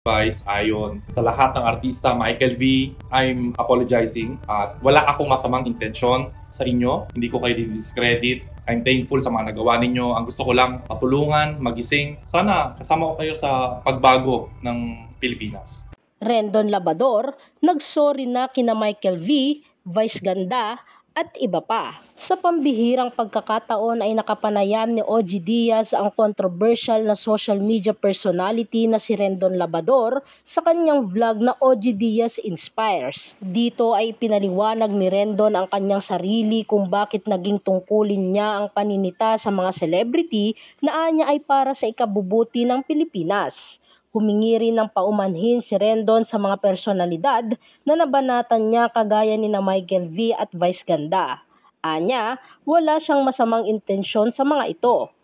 Vice, Ayon, sa lahat ng artista, Michael V, I'm apologizing at wala akong masamang intensyon sa inyo. Hindi ko kayo discredit. I'm thankful sa mga nagawa ninyo. Ang gusto ko lang patulungan, magising. Sana kasama ko kayo sa pagbago ng Pilipinas. Rendon Labador, nagsorry na kina Michael V, Vice Ganda, at iba pa. Sa pambihirang pagkakataon ay nakapanayam ni OG Diaz ang controversial na social media personality na si Rendon Labador sa kanyang vlog na OG Diaz Inspires. Dito ay pinaliwanag ni Rendon ang kanyang sarili kung bakit naging tungkulin niya ang paninita sa mga celebrity na anya ay para sa ikabubuti ng Pilipinas. Humingi rin ng paumanhin si Rendon sa mga personalidad na nabanatan niya kagaya ni na Michael V at Vice Ganda. Anya, wala siyang masamang intensyon sa mga ito.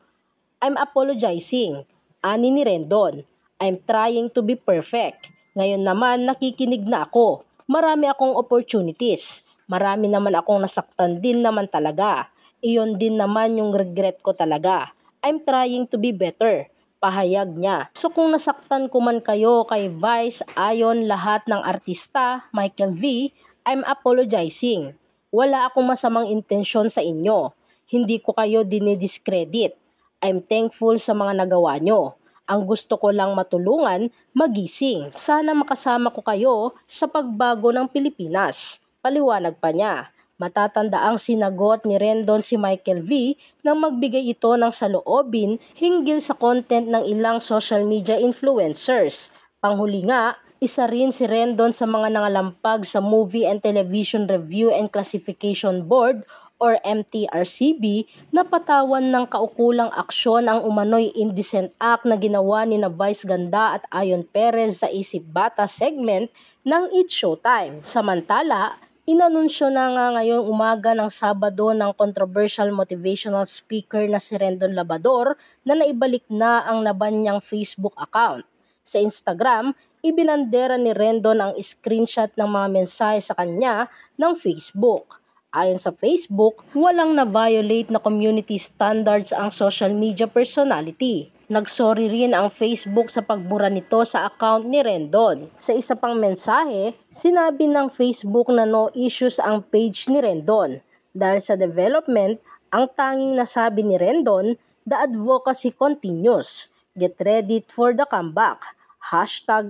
I'm apologizing, ani ni Rendon. I'm trying to be perfect. Ngayon naman nakikinig na ako. Marami akong opportunities. Marami naman akong nasaktan din naman talaga. Iyon din naman yung regret ko talaga. I'm trying to be better. Pahayag niya. So kung nasaktan ko man kayo kay Vice, Ayon, lahat ng artista, Michael V, I'm apologizing. Wala akong masamang intensyon sa inyo. Hindi ko kayo dinidiscredit. I'm thankful sa mga nagawa nyo. Ang gusto ko lang matulungan, magising. Sana makasama ko kayo sa pagbago ng Pilipinas. Paliwanag pa niya. Matatandaang sinagot ni Rendon si Michael V nang magbigay ito ng saloobin hinggil sa content ng ilang social media influencers. Panghuli nga, isa rin si Rendon sa mga nangalampag sa Movie and Television Review and Classification Board or MTRCB na patawan ng kaukulang aksyon ang umano'y indecent act na ginawa ni na Vice Ganda at Ayon Perez sa Isip Bata segment ng It's Showtime. Samantala, inanunsyo na nga ngayong umaga ng Sabado ng controversial motivational speaker na si Rendon Labador na naibalik na ang naban niyang Facebook account. Sa Instagram, ibinandera ni Rendon ang screenshot ng mga mensahe sa kanya ng Facebook. Ayon sa Facebook, walang na-violate na community standards ang social media personality. Nagsorry rin ang Facebook sa pagbura nito sa account ni Rendon. Sa isa pang mensahe, sinabi ng Facebook na no issues ang page ni Rendon. Dahil sa development, ang tanging nasabi ni Rendon, the advocacy continues. Get ready for the comeback.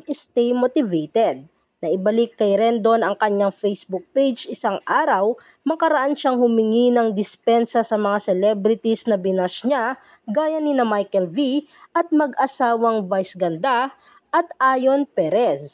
#stay motivated. Naibalik kay Rendon ang kanyang Facebook page isang araw, makaraan siyang humingi ng dispensa sa mga celebrities na binash niya gaya ni na Michael V at mag-asawang Vice Ganda at Ayon Perez.